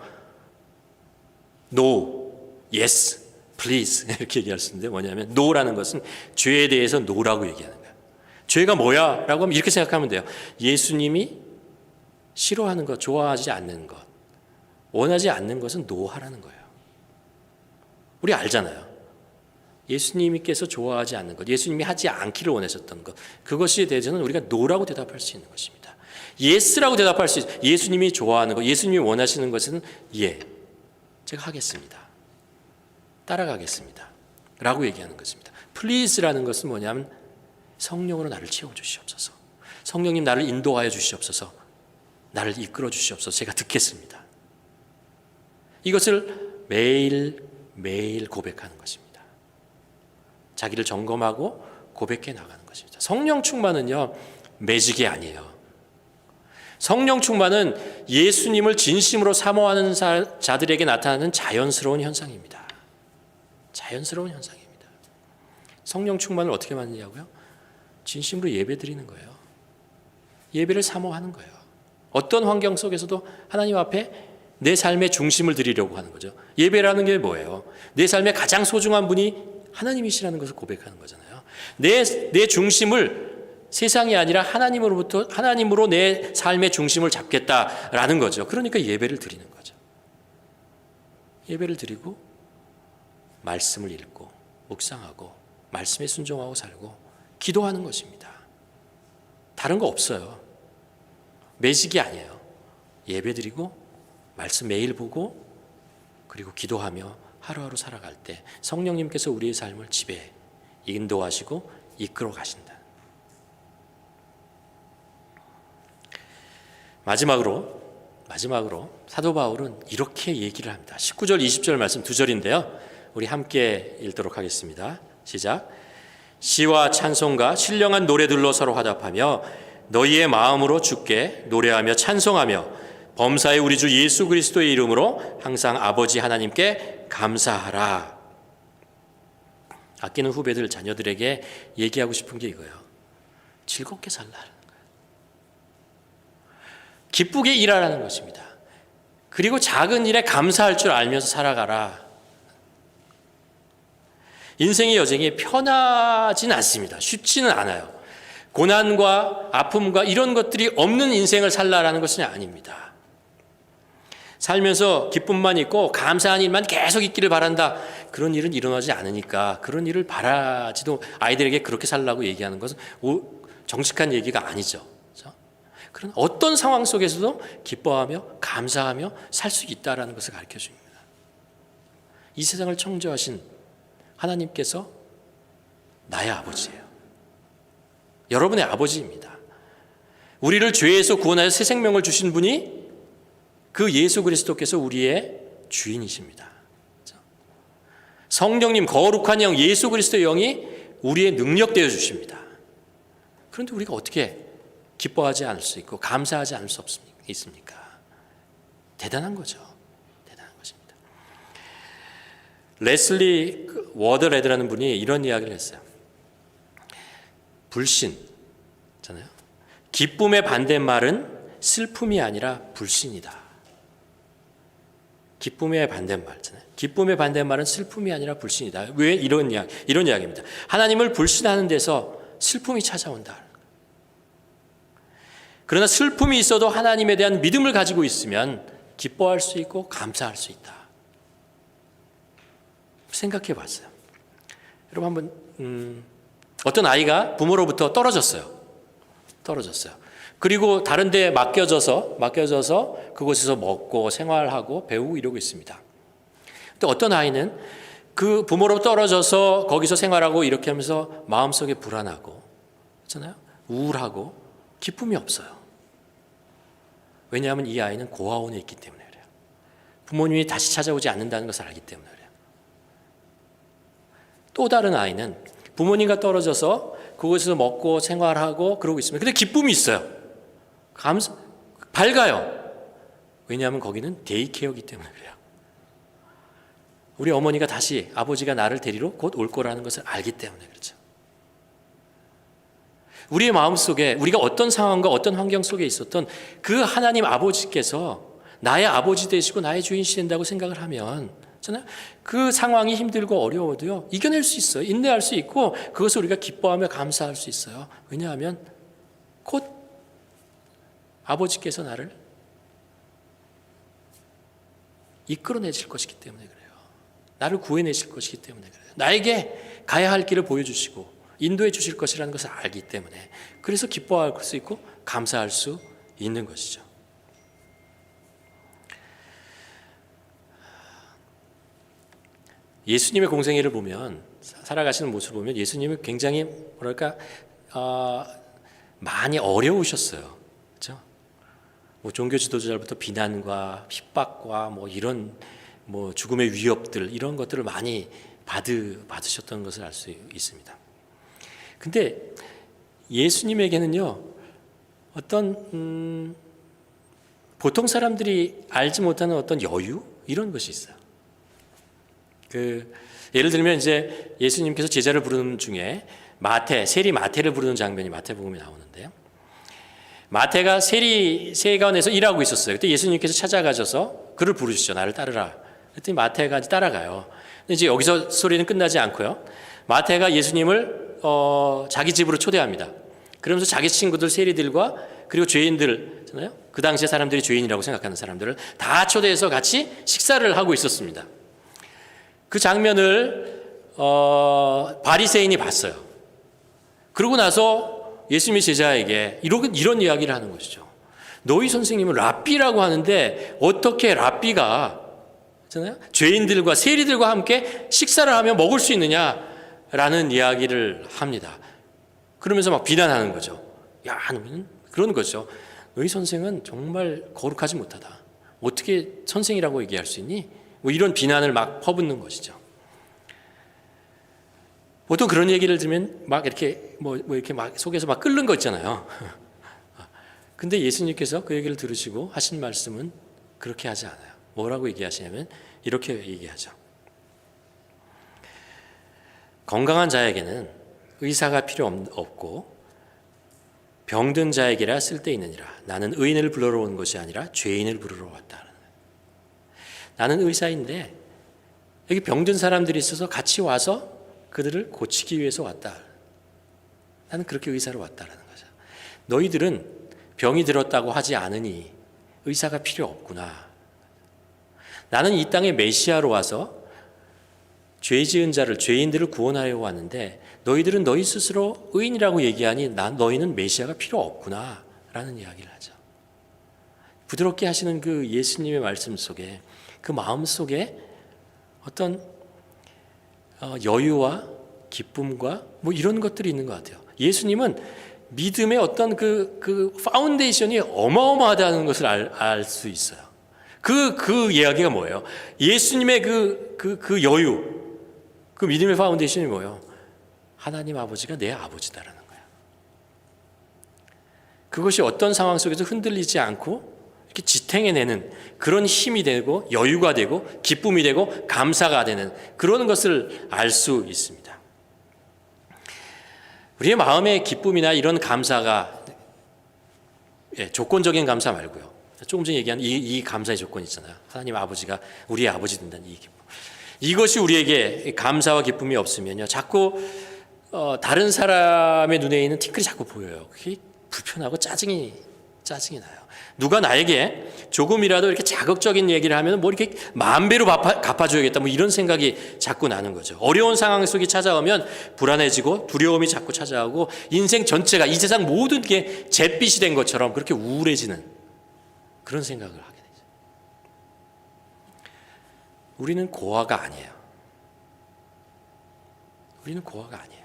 No, yes, please 이렇게 얘기할 수 있는데, 뭐냐면 no라는 것은 죄에 대해서 no라고 얘기하는 거예요. 죄가 뭐야? 라고 하면 이렇게 생각하면 돼요. 예수님이 싫어하는 것, 좋아하지 않는 것, 원하지 않는 것은 노하라는 거예요. 우리 알잖아요. 예수님께서 좋아하지 않는 것, 예수님이 하지 않기를 원하셨던 것, 그것에 대해서는 우리가 노라고 대답할 수 있는 것입니다. 예스라고 대답할 수 있어요. 예수님이 좋아하는 것, 예수님이 원하시는 것은 예, 제가 하겠습니다. 따라가겠습니다. 라고 얘기하는 것입니다. Please라는 것은 뭐냐면 성령으로 나를 채워주시옵소서. 성령님 나를 인도하여 주시옵소서. 나를 이끌어 주시옵소서. 제가 듣겠습니다. 이것을 매일 고백하는 것입니다. 자기를 점검하고 고백해 나가는 것입니다. 성령 충만은요, 매직이 아니에요. 성령 충만은 예수님을 진심으로 사모하는 자들에게 나타나는 자연스러운 현상입니다. 자연스러운 현상입니다. 성령 충만을 어떻게 만드냐고요? 진심으로 예배 드리는 거예요. 예배를 사모하는 거예요. 어떤 환경 속에서도 하나님 앞에 내 삶의 중심을 드리려고 하는 거죠. 예배라는 게 뭐예요? 내 삶의 가장 소중한 분이 하나님이시라는 것을 고백하는 거잖아요. 내 중심을 세상이 아니라 하나님으로 내 삶의 중심을 잡겠다라는 거죠. 그러니까 예배를 드리는 거죠. 예배를 드리고 말씀을 읽고 묵상하고 말씀에 순종하고 살고 기도하는 것입니다. 다른 거 없어요. 매직이 아니에요. 예배드리고 말씀 매일 보고 그리고 기도하며 하루하루 살아갈 때 성령님께서 우리의 삶을 지배, 인도하시고 이끌어 가신다. 마지막으로 사도 바울은 이렇게 얘기를 합니다. 19절 20절 말씀 2절인데요. 우리 함께 읽도록 하겠습니다. 시작. 시와 찬송과 신령한 노래들로 서로 화답하며 너희의 마음으로 주께 노래하며 찬송하며 범사의 우리 주 예수 그리스도의 이름으로 항상 아버지 하나님께 감사하라. 아끼는 후배들, 자녀들에게 얘기하고 싶은 게 이거예요. 즐겁게 살라는 거예요. 기쁘게 일하라는 것입니다. 그리고 작은 일에 감사할 줄 알면서 살아가라. 인생의 여정이 편하진 않습니다. 쉽지는 않아요. 고난과 아픔과 이런 것들이 없는 인생을 살라라는 것은 아닙니다. 살면서 기쁨만 있고 감사한 일만 계속 있기를 바란다. 그런 일은 일어나지 않으니까 그런 일을 바라지도, 아이들에게 그렇게 살라고 얘기하는 것은 정직한 얘기가 아니죠. 그런 어떤 상황 속에서도 기뻐하며 감사하며 살 수 있다라는 것을 가르쳐 줍니다. 이 세상을 창조하신 하나님께서 나의 아버지예요. 여러분의 아버지입니다. 우리를 죄에서 구원하여 새 생명을 주신 분이 그 예수 그리스도께서 우리의 주인이십니다. 성령님, 거룩한 영, 예수 그리스도의 영이 우리의 능력 되어 주십니다. 그런데 우리가 어떻게 기뻐하지 않을 수 있고 감사하지 않을 수 있습니까? 대단한 거죠. 대단한 것입니다. 레슬리 워드레드라는 분이 이런 이야기를 했어요. 불신잖아요. 기쁨의 반대말은 슬픔이 아니라 불신이다. 기쁨의 반대말잖아요. 기쁨의 반대말은 슬픔이 아니라 불신이다. 왜 이런 이야기입니다. 하나님을 불신하는 데서 슬픔이 찾아온다. 그러나 슬픔이 있어도 하나님에 대한 믿음을 가지고 있으면 기뻐할 수 있고 감사할 수 있다. 생각해 봤어요. 여러분 한번 어떤 아이가 부모로부터 떨어졌어요. 그리고 다른 데 맡겨져서 그곳에서 먹고 생활하고 배우고 이러고 있습니다. 또 어떤 아이는 그 부모로부터 떨어져서 거기서 생활하고 이렇게 하면서 마음속에 불안하고, 그렇잖아요? 우울하고 기쁨이 없어요. 왜냐하면 이 아이는 고아원에 있기 때문에 그래요. 부모님이 다시 찾아오지 않는다는 것을 알기 때문에 그래요. 또 다른 아이는 부모님과 떨어져서 그곳에서 먹고 생활하고 그러고 있습니다. 근데 기쁨이 있어요. 밝아요. 왜냐하면 거기는 데이케어이기 때문에 그래요. 우리 어머니가 다시 아버지가 나를 데리러 곧 올 거라는 것을 알기 때문에 그렇죠. 우리의 마음속에 우리가 어떤 상황과 어떤 환경 속에 있었던 그 하나님 아버지께서 나의 아버지 되시고 나의 주인이 된다고 생각을 하면, 그 상황이 힘들고 어려워도요 이겨낼 수 있어요. 인내할 수 있고 그것을 우리가 기뻐하며 감사할 수 있어요. 왜냐하면 곧 아버지께서 나를 이끌어내실 것이기 때문에 그래요. 나를 구해내실 것이기 때문에 그래요. 나에게 가야 할 길을 보여주시고 인도해 주실 것이라는 것을 알기 때문에, 그래서 기뻐할 수 있고 감사할 수 있는 것이죠. 예수님의 공생애를 보면, 살아가시는 모습을 보면 예수님은 굉장히 많이 어려우셨어요. 그렇죠? 종교 지도자들부터 비난과 핍박과 이런 죽음의 위협들, 이런 것들을 많이 받으셨던 것을 알 수 있습니다. 근데 예수님에게는요 어떤 보통 사람들이 알지 못하는 어떤 여유, 이런 것이 있어요. 예를 들면 이제 예수님께서 제자를 부르는 중에 세리 마태를 부르는 장면이 마태복음에 나오는데요. 마태가 세관에서 일하고 있었어요. 그때 예수님께서 찾아가셔서 그를 부르시죠. 나를 따르라. 그랬더니 마태가 따라가요. 근데 이제 여기서 소리는 끝나지 않고요. 마태가 예수님을 자기 집으로 초대합니다. 그러면서 자기 친구들 세리들과 그리고 죄인들, 그 당시에 사람들이 죄인이라고 생각하는 사람들을 다 초대해서 같이 식사를 하고 있었습니다. 그 장면을 바리새인이 봤어요. 그러고 나서 예수님의 제자에게 이런 이야기를 하는 것이죠. 너희 선생님은 랍비라고 하는데 어떻게 랍비가 죄인들과 세리들과 함께 식사를 하며 먹을 수 있느냐라는 이야기를 합니다. 그러면서 막 비난하는 거죠. 야, 너는 그런 거죠. 너희 선생은 정말 거룩하지 못하다. 어떻게 선생이라고 얘기할 수 있니? 이런 비난을 막 퍼붓는 것이죠. 보통 그런 얘기를 들으면 막 이렇게 이렇게 막 속에서 막 끓는 거 있잖아요. 근데 예수님께서 그 얘기를 들으시고 하신 말씀은 그렇게 하지 않아요. 뭐라고 얘기하시냐면 이렇게 얘기하죠. 건강한 자에게는 의사가 필요 없고 병든 자에게라 쓸데있느니라. 나는 의인을 부르러 온 것이 아니라 죄인을 부르러 왔다. 나는 의사인데 여기 병든 사람들이 있어서 같이 와서 그들을 고치기 위해서 왔다. 나는 그렇게 의사로 왔다라는 거죠. 너희들은 병이 들었다고 하지 않으니 의사가 필요 없구나. 나는 이 땅에 메시아로 와서 죄 지은 자를, 죄인들을 구원하려고 왔는데 너희들은 너희 스스로 의인이라고 얘기하니 너희는 메시아가 필요 없구나 라는 이야기를 하죠. 부드럽게 하시는 그 예수님의 말씀 속에, 그 마음 속에 어떤 여유와 기쁨과 뭐 이런 것들이 있는 것 같아요. 예수님은 믿음의 어떤 그 파운데이션이 어마어마하다는 것을 알 수 있어요. 그 이야기가 뭐예요? 예수님의 그 여유, 그 믿음의 파운데이션이 뭐예요? 하나님 아버지가 내 아버지다라는 거예요. 그것이 어떤 상황 속에서 흔들리지 않고 이렇게 지탱해내는 그런 힘이 되고 여유가 되고 기쁨이 되고 감사가 되는 그런 것을 알 수 있습니다. 우리의 마음의 기쁨이나 이런 감사가 조건적인 감사 말고요. 조금 전에 얘기한 이 감사의 조건 있잖아요. 하나님 아버지가 우리의 아버지 된다는 이 기쁨. 이것이 우리에게 감사와 기쁨이 없으면요, 자꾸 다른 사람의 눈에 있는 티끌이 자꾸 보여요. 그게 불편하고 짜증이 나요. 누가 나에게 조금이라도 이렇게 자극적인 얘기를 하면 뭐 이렇게 만 배로 갚아줘야겠다, 뭐 이런 생각이 자꾸 나는 거죠. 어려운 상황 속이 찾아오면 불안해지고 두려움이 자꾸 찾아오고 인생 전체가, 이 세상 모든 게 잿빛이 된 것처럼 그렇게 우울해지는 그런 생각을 하게 되죠. 우리는 고아가 아니에요. 우리는 고아가 아니에요.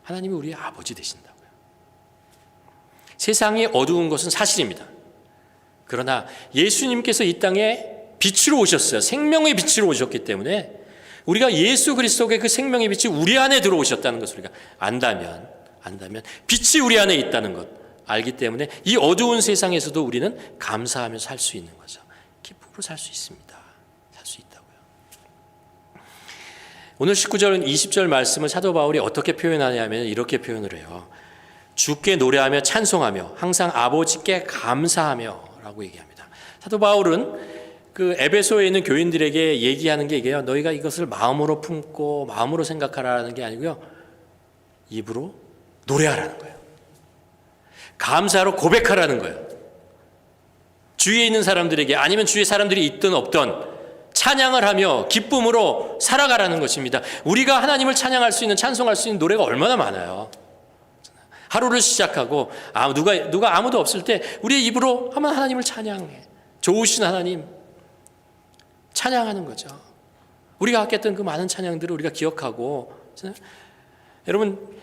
하나님이 우리의 아버지 되신다고요. 세상이 어두운 것은 사실입니다. 그러나 예수님께서 이 땅에 빛으로 오셨어요. 생명의 빛으로 오셨기 때문에 우리가 예수 그리스도의 그 생명의 빛이 우리 안에 들어오셨다는 것을 우리가 안다면 빛이 우리 안에 있다는 것 알기 때문에 이 어두운 세상에서도 우리는 감사하며 살 수 있는 거죠. 기쁨으로 살 수 있습니다. 살 수 있다고요. 오늘 19절 20절 말씀을 사도 바울이 어떻게 표현하냐면 이렇게 표현을 해요. 주께 노래하며 찬송하며 항상 아버지께 감사하며 라고 얘기합니다. 사도 바울은 그 에베소에 있는 교인들에게 얘기하는 게 이게요. 너희가 이것을 마음으로 품고 마음으로 생각하라는 게 아니고요. 입으로 노래하라는 거예요. 감사로 고백하라는 거예요. 주위에 있는 사람들에게 아니면 주위에 사람들이 있든 없든 찬양을 하며 기쁨으로 살아가라는 것입니다. 우리가 하나님을 찬양할 수 있는, 찬송할 수 있는 노래가 얼마나 많아요. 하루를 시작하고 누가 아무도 없을 때 우리의 입으로 한번 하나님을 찬양해. 좋으신 하나님 찬양하는 거죠. 우리가 아꼈던 그 많은 찬양들을 우리가 기억하고, 여러분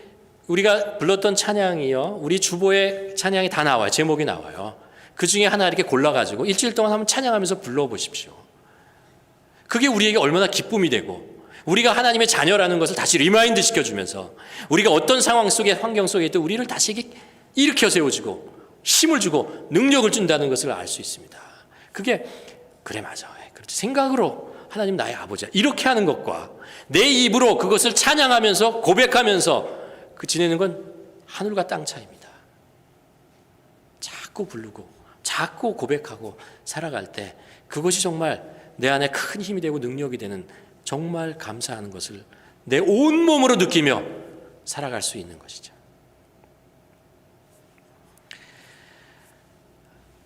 우리가 불렀던 찬양이요, 우리 주보에 찬양이 다 나와요. 제목이 나와요. 그 중에 하나 이렇게 골라가지고 일주일 동안 한번 찬양하면서 불러보십시오. 그게 우리에게 얼마나 기쁨이 되고 우리가 하나님의 자녀라는 것을 다시 리마인드 시켜주면서 우리가 어떤 상황 속에, 환경 속에 있든 우리를 다시 일으켜 세워주고 힘을 주고 능력을 준다는 것을 알 수 있습니다. 그게 그래 맞아, 그렇지, 생각으로 하나님 나의 아버지야 이렇게 하는 것과 내 입으로 그것을 찬양하면서 고백하면서 지내는 건 하늘과 땅 차이입니다. 자꾸 부르고 자꾸 고백하고 살아갈 때 그것이 정말 내 안에 큰 힘이 되고 능력이 되는, 정말 감사하는 것을 내 온몸으로 느끼며 살아갈 수 있는 것이죠.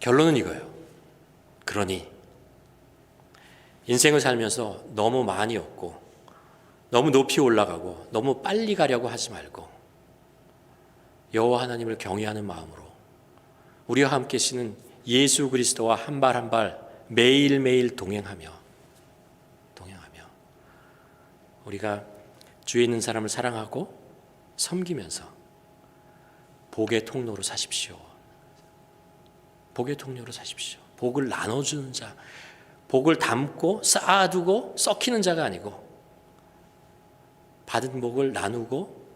결론은 이거예요. 그러니 인생을 살면서 너무 많이 얻고 너무 높이 올라가고 너무 빨리 가려고 하지 말고 여호와 하나님을 경외하는 마음으로 우리와 함께 계시는 예수 그리스도와 한 발 한 발 매일매일 동행하며 우리가 주위에 있는 사람을 사랑하고 섬기면서 복의 통로로 사십시오. 복의 통로로 사십시오. 복을 나눠주는 자, 복을 담고 쌓아두고 썩히는 자가 아니고 받은 복을 나누고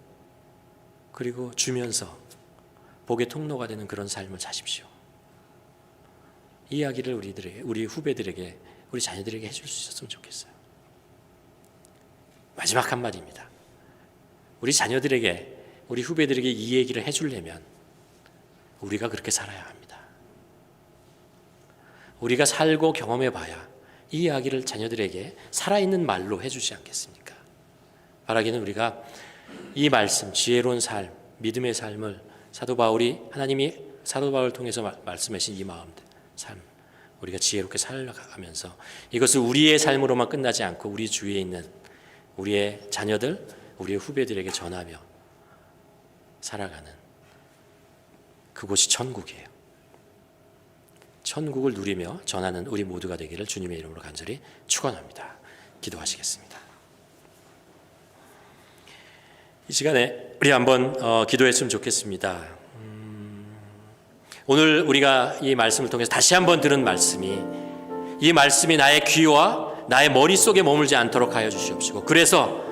그리고 주면서 복의 통로가 되는 그런 삶을 사십시오. 이 이야기를 우리 후배들에게, 우리 자녀들에게 해줄 수 있었으면 좋겠어요. 마지막 한마디입니다. 우리 자녀들에게, 우리 후배들에게 이 얘기를 해주려면 우리가 그렇게 살아야 합니다. 우리가 살고 경험해 봐야 이 이야기를 자녀들에게 살아있는 말로 해주지 않겠습니까? 바라기는 우리가 이 말씀, 지혜로운 삶, 믿음의 삶을 하나님이 사도 바울을 통해서 말씀하신 이 삶, 우리가 지혜롭게 살아가면서 이것을 우리의 삶으로만 끝나지 않고 우리 주위에 있는 우리의 자녀들, 우리의 후배들에게 전하며 살아가는 그곳이 천국이에요. 천국을 누리며 전하는 우리 모두가 되기를 주님의 이름으로 간절히 축원합니다. 기도하시겠습니다. 이 시간에 우리 한번 기도했으면 좋겠습니다. 오늘 우리가 이 말씀을 통해서 다시 한번 들은 이 말씀이 나의 귀와 나의 머릿속에 머물지 않도록 하여 주시옵시고, 그래서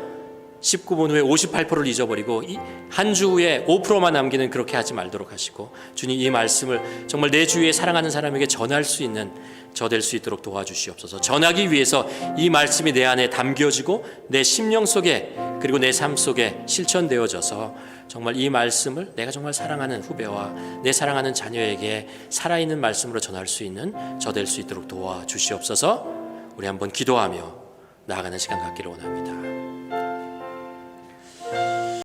19분 후에 58%를 잊어버리고 한 주 후에 5%만 남기는 그렇게 하지 말도록 하시고, 주님 이 말씀을 정말 내 주위에 사랑하는 사람에게 전할 수 있는 저 될 수 있도록 도와주시옵소서. 전하기 위해서 이 말씀이 내 안에 담겨지고 내 심령 속에 그리고 내 삶 속에 실천되어져서 정말 이 말씀을 내가 정말 사랑하는 후배와 내 사랑하는 자녀에게 살아있는 말씀으로 전할 수 있는 저 될 수 있도록 도와주시옵소서. 우리 한번 기도하며 나아가는 시간 갖기를 원합니다.